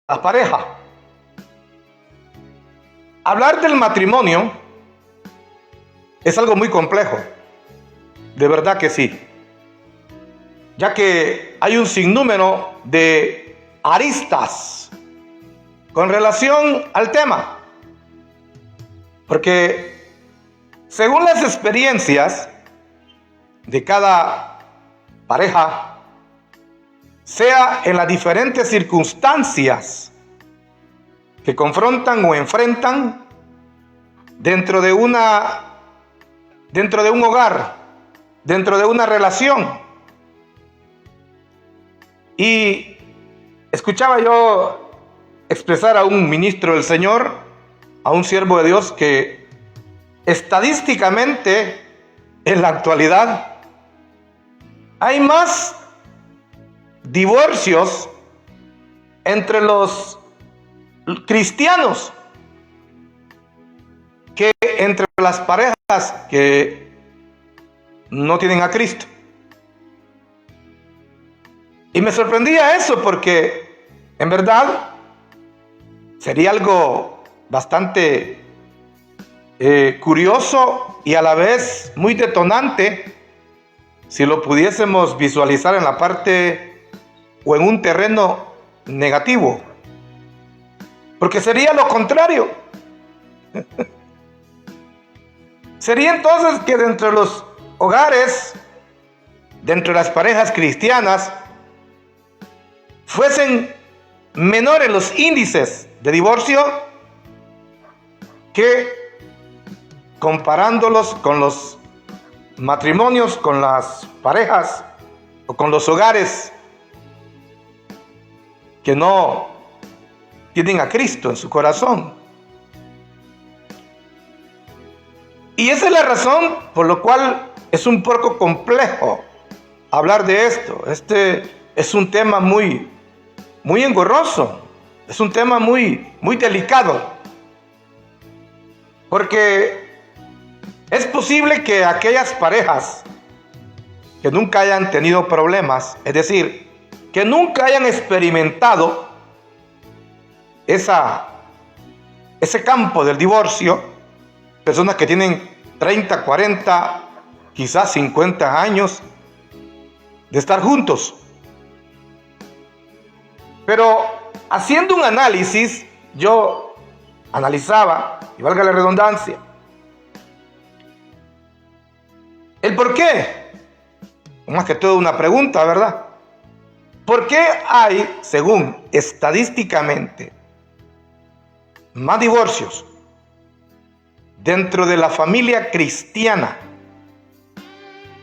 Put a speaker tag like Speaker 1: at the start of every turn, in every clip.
Speaker 1: la pareja. Hablar del matrimonio es algo muy complejo, de verdad que sí, ya que hay un sinnúmero de aristas con relación al tema, porque según las experiencias de cada pareja, sea en las diferentes circunstancias que confrontan o enfrentan dentro de un hogar, dentro de una relación. Y escuchaba yo expresar a un ministro del Señor, a un siervo de Dios, que estadísticamente en la actualidad hay más divorcios entre los cristianos que entre las parejas que no tienen a Cristo. Y me sorprendía eso, porque en verdad sería algo bastante curioso y a la vez muy detonante si lo pudiésemos visualizar en la parte o en un terreno negativo, porque sería lo contrario. Sería entonces que dentro de los hogares, dentro de las parejas cristianas, fuesen menores los índices de divorcio que comparándolos con los matrimonios, con las parejas o con los hogares que no tienen a Cristo en su corazón. Y esa es la razón por la cual es un poco complejo hablar de esto. Este es un tema muy engorroso, es un tema muy delicado, porque es posible que aquellas parejas que nunca hayan tenido problemas, es decir, que nunca hayan experimentado ese campo del divorcio, personas que tienen 30, 40, quizás 50 años de estar juntos. Pero haciendo un análisis, yo analizaba, y valga la redundancia, el por qué, más que todo una pregunta, ¿verdad? ¿Por qué hay, según estadísticamente, más divorcios dentro de la familia cristiana,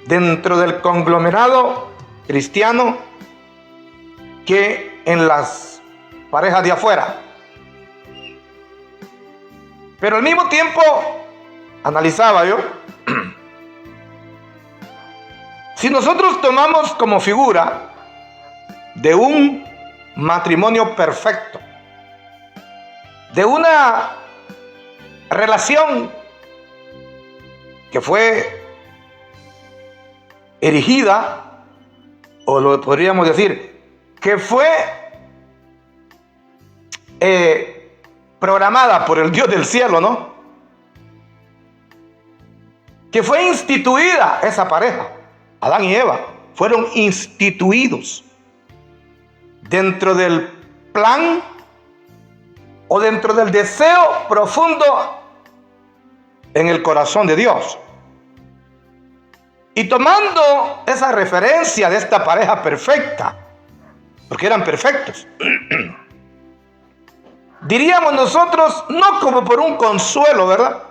Speaker 1: dentro del conglomerado cristiano, que en las parejas de afuera? Pero al mismo tiempo analizaba yo, si nosotros tomamos como figura de un matrimonio perfecto, de una relación que fue erigida, o lo podríamos decir, que fue programada por el Dios del cielo, ¿no? Que fue instituida esa pareja. Adán y Eva fueron instituidos dentro del plan o dentro del deseo profundo en el corazón de Dios. Y tomando esa referencia de esta pareja perfecta, porque eran perfectos, diríamos nosotros, no como por un consuelo, ¿verdad?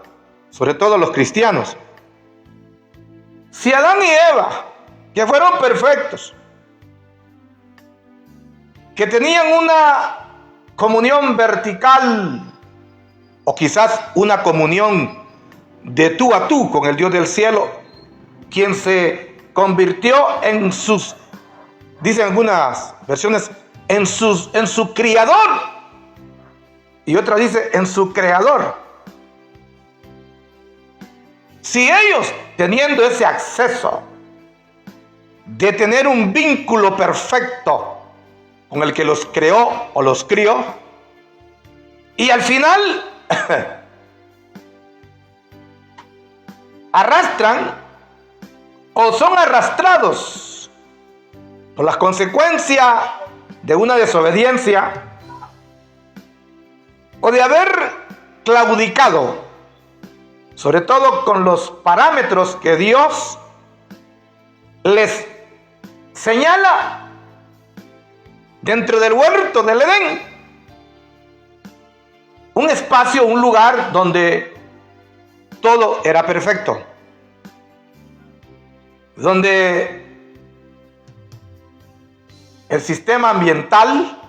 Speaker 1: Sobre todo los cristianos. Si Adán y Eva, que fueron perfectos, que tenían una comunión vertical, o quizás una comunión de tú a tú con el Dios del cielo, quien se convirtió en sus, dicen algunas versiones, en su criador, y otra dice en su creador. Si ellos, teniendo ese acceso de tener un vínculo perfecto con el que los creó o los crió, Y al final arrastran o son arrastrados por las consecuencias de una desobediencia o de haber claudicado, sobre todo con los parámetros que Dios les señala dentro del huerto del Edén. Un espacio, un lugar donde todo era perfecto, donde el sistema ambiental,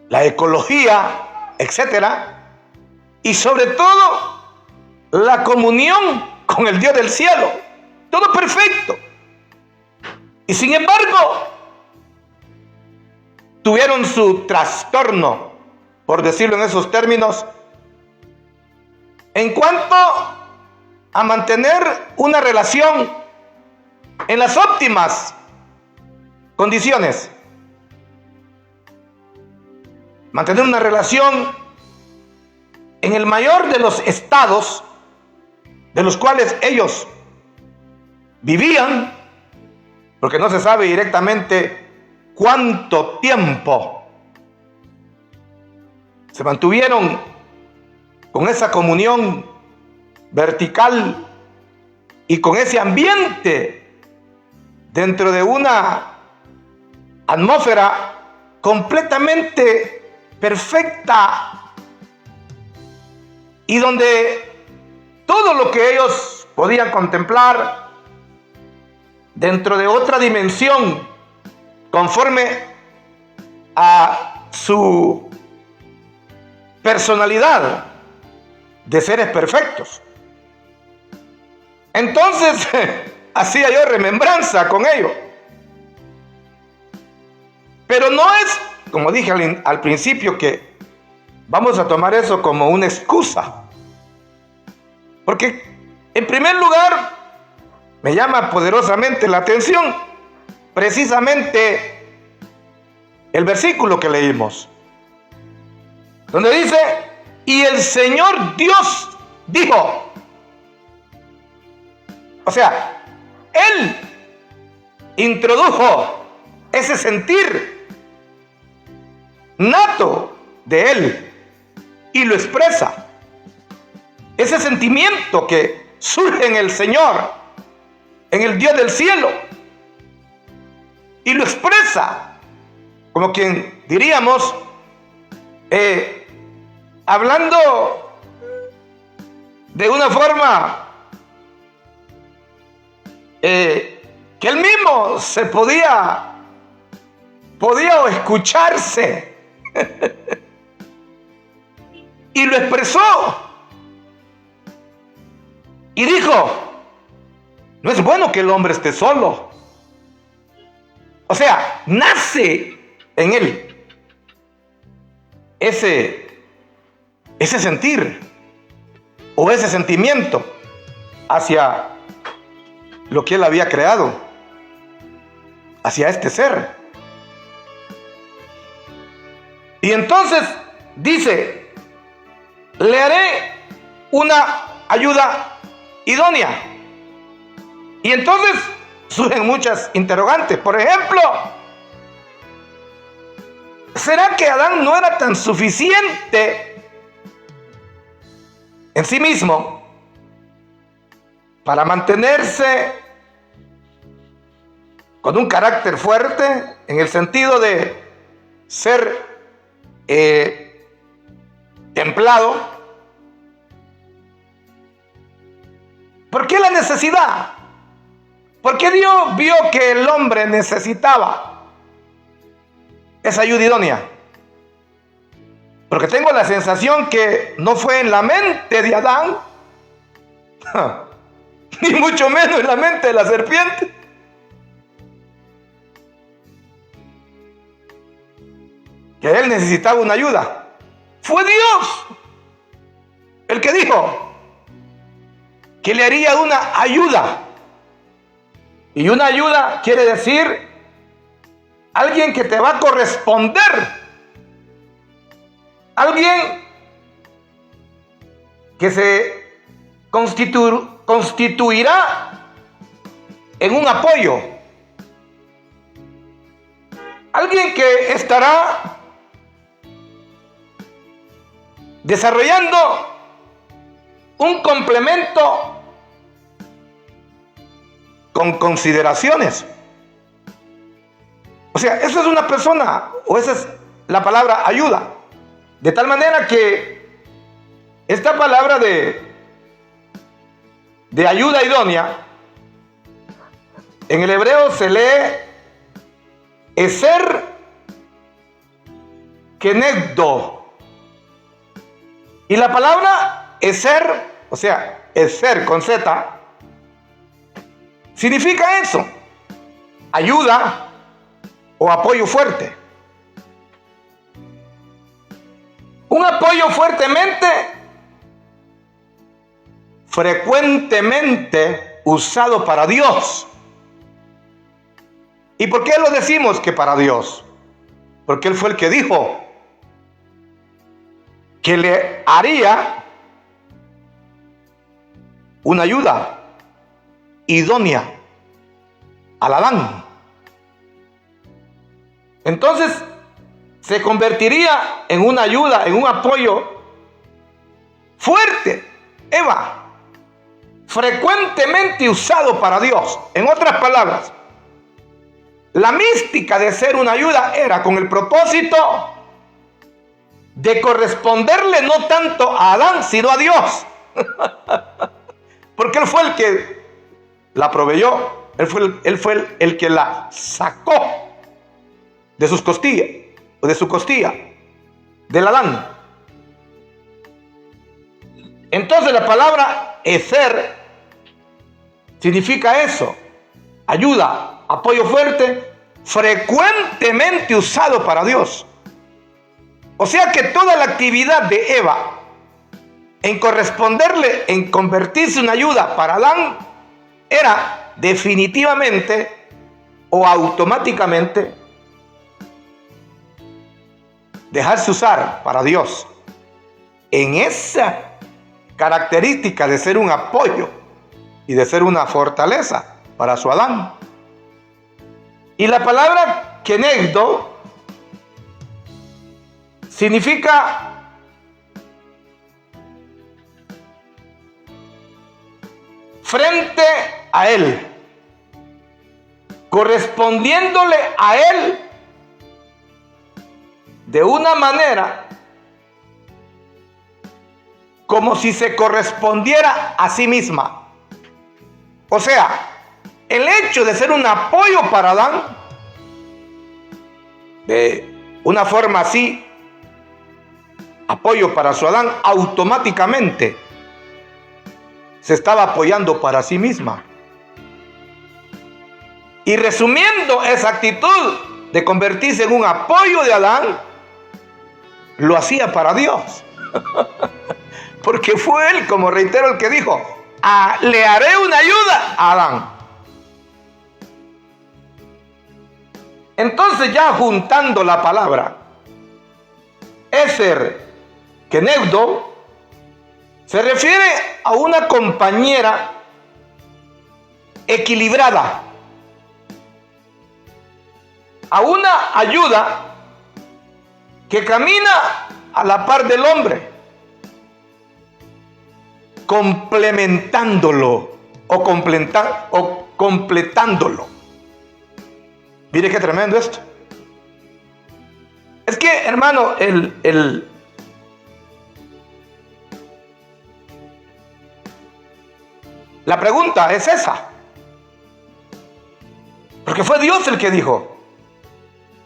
Speaker 1: la ecología, etcétera, y sobre todo la comunión con el Dios del cielo, todo perfecto. Y sin embargo, tuvieron su trastorno, por decirlo en esos términos, en cuanto a mantener una relación en las óptimas condiciones. Mantener una relación en el mayor de los estados de los cuales ellos vivían, porque no se sabe directamente cuánto tiempo se mantuvieron con esa comunión vertical y con ese ambiente dentro de una atmósfera completamente perfecta y donde todo lo que ellos podían contemplar dentro de otra dimensión conforme a su personalidad de seres perfectos. Entonces hacía yo remembranza con ello, pero no es, como dije al principio, que vamos a tomar eso como una excusa, porque en primer lugar me llama poderosamente la atención precisamente el versículo que leímos, donde dice: y el Señor Dios dijo. O sea, Él introdujo ese sentir nato de Él y lo expresa. Ese sentimiento que surge en el Señor, en el Dios del cielo, y lo expresa, como quien diríamos, hablando de una forma que él mismo se podía escucharse y lo expresó y dijo: no es bueno que el hombre esté solo. O sea, nace en él ese sentir o ese sentimiento hacia lo que él había creado, hacia este ser. Y entonces dice: le haré una ayuda idónea. Y entonces surgen muchas interrogantes. Por ejemplo, ¿será que Adán no era tan suficiente en sí mismo para mantenerse con un carácter fuerte, en el sentido de ser templado? ¿Por qué la necesidad? ¿Por qué Dios vio que el hombre necesitaba esa ayuda idónea? Porque tengo la sensación que no fue en la mente de Adán, ni mucho menos en la mente de la serpiente, que él necesitaba una ayuda. Fue Dios el que dijo que le haría una ayuda. Y una ayuda quiere decir alguien que te va a corresponder, alguien que se constituirá en un apoyo. Alguien que estará desarrollando un complemento con consideraciones. O sea, esa es una persona, o esa es la palabra ayuda. De tal manera que esta palabra de ayuda idónea, en el hebreo se lee eser kenegdo. Y la palabra eser, o sea, eser con Z, significa eso: ayuda o apoyo fuerte. Un apoyo frecuentemente usado para Dios. ¿Y por qué lo decimos que para Dios? Porque Él fue el que dijo que le haría una ayuda idónea al Adán. Entonces se convertiría en una ayuda, en un apoyo fuerte, Eva, frecuentemente usado para Dios. En otras palabras, la mística de ser una ayuda era con el propósito de corresponderle no tanto a Adán, sino a Dios. Porque Él fue el que la proveyó. Él fue el que la sacó de sus costillas, o de su costilla, del Adán. Entonces la palabra eser significa eso: ayuda, apoyo fuerte, frecuentemente usado para Dios. O sea que toda la actividad de Eva en corresponderle, en convertirse en ayuda para Adán, era definitivamente o automáticamente dejarse usar para Dios, en esa característica de ser un apoyo y de ser una fortaleza para su Adán. Y la palabra kenegdo significa frente a Él, correspondiéndole a Él de una manera como si se correspondiera a sí misma. O sea, el hecho de ser un apoyo para Adán, de una forma así, apoyo para su Adán, automáticamente se estaba apoyando para sí misma. Y resumiendo esa actitud de convertirse en un apoyo de Adán, lo hacía para Dios. Porque fue Él, como reitero, el que dijo: le haré una ayuda a Adán. Entonces, ya juntando la palabra eser kenegdo, se refiere a una compañera equilibrada, a una ayuda que camina a la par del hombre, complementándolo o completándolo. Mire qué tremendo esto. Es que, hermano, la pregunta es esa. Porque fue Dios el que dijo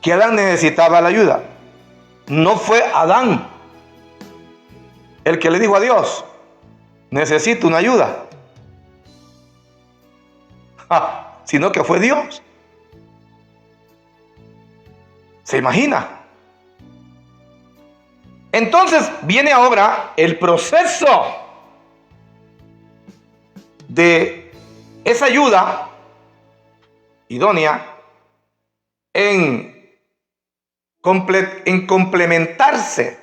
Speaker 1: que Adán necesitaba la ayuda. No fue Adán el que le dijo a Dios: necesito una ayuda. Sino que fue Dios. ¿Se imagina? Entonces viene ahora el proceso de esa ayuda idónea en complementarse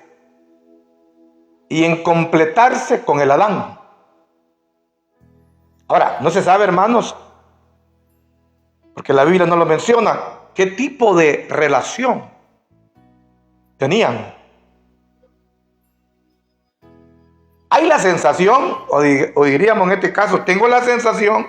Speaker 1: y en completarse con el Adán. Ahora, no se sabe, hermanos, porque la Biblia no lo menciona, qué tipo de relación tenían. Hay la sensación, o diríamos en este caso, tengo la sensación